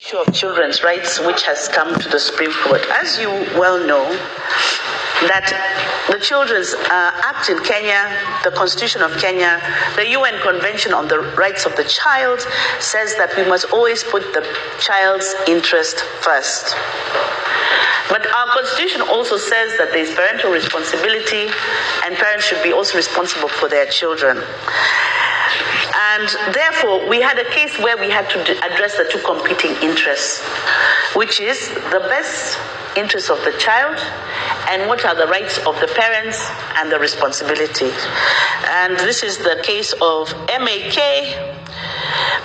issue of children's rights, which has come to the Supreme Court. As you well know, that the Children's Act in Kenya, the Constitution of Kenya, the UN Convention on the Rights of the Child says that we must always put the child's interest first. But our Constitution also says that there is parental responsibility and parents should be also responsible for their children. And therefore, we had a case where we had to address the two competing interests, which is the best interest of the child and what are the rights of the parents and the responsibility. And this is the case of MAK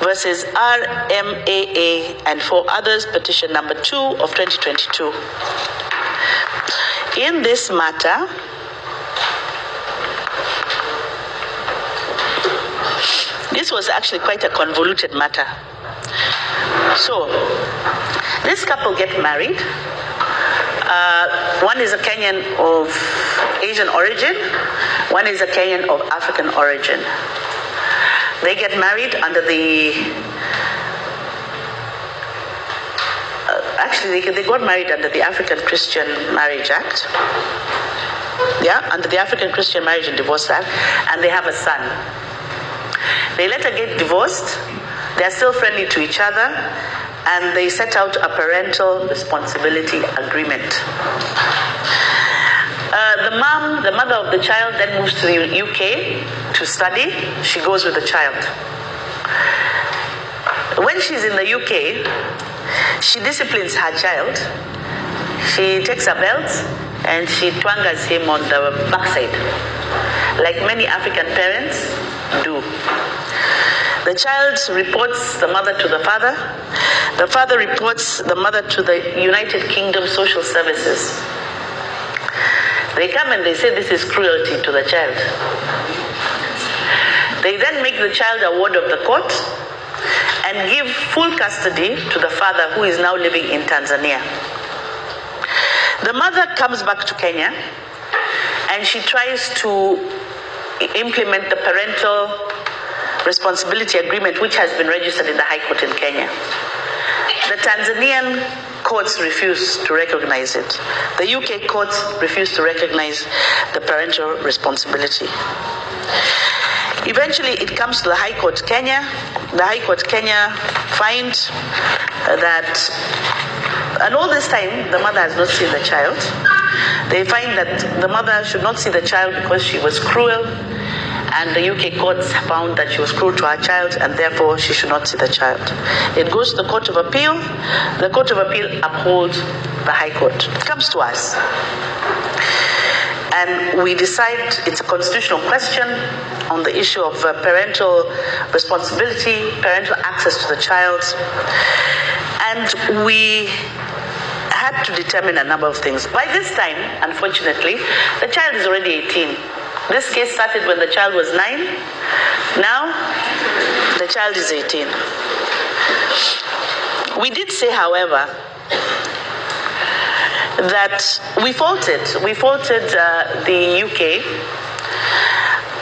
versus RMAA and 4 others, petition number 2 of 2022. In this matter, this was actually quite a convoluted matter. So, this couple get married. One is a Kenyan of Asian origin, one is a Kenyan of African origin. They get married under the, they got married under the African Christian Marriage Act. Yeah, under the African Christian Marriage and Divorce Act, and they have a son. They later get divorced. They are still friendly to each other, and they set out a parental responsibility agreement. The mother of the child, then moves to the UK to study. She goes with the child. When she's in the UK, she disciplines her child. She takes a belt and she twangas him on the backside, like many African parents do. The child reports the mother to the father. The father reports the mother to the United Kingdom Social Services. They come and they say this is cruelty to the child. They then make the child a ward of the court and give full custody to the father, who is now living in Tanzania. The mother comes back to Kenya and she tries to implement the parental responsibility agreement, which has been registered in the High Court in Kenya. The Tanzanian courts refuse to recognize it. The UK courts refuse to recognize the parental responsibility. Eventually, it comes to the High Court Kenya. The High Court Kenya finds that, and all this time, the mother has not seen the child. They find that the mother should not see the child because she was cruel, and the UK courts found that she was cruel to her child, and therefore she should not see the child. It goes to the Court of Appeal. The Court of Appeal upholds the High Court. It comes to us. And we decide it's a constitutional question on the issue of parental responsibility, parental access to the child. And we had to determine a number of things. By this time, unfortunately, the child is already 18. This case started when the child was 9. Now, the child is 18. We did say, however, that we faulted the UK.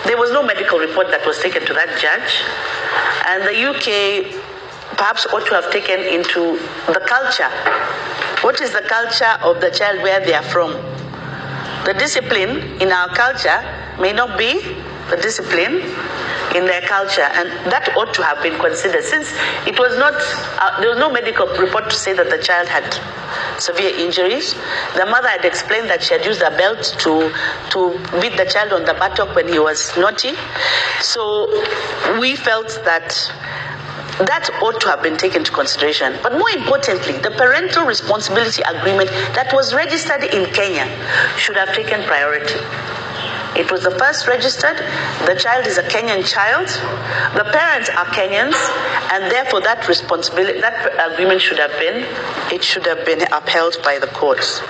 There was no medical report that was taken to that judge, and the UK perhaps ought to have taken into the culture. What is the culture of the child where they are from? The discipline in our culture may not be the discipline in their culture, and that ought to have been considered, since it was not, there was no medical report to say that the child had severe injuries. The mother had explained that she had used a belt to beat the child on the buttock when he was naughty. So we felt that that ought to have been taken into consideration. But more importantly, the parental responsibility agreement that was registered in Kenya should have taken priority. It was the first registered. The child is a Kenyan child. The parents are Kenyans, and therefore that responsibility, that agreement should have been upheld by the courts.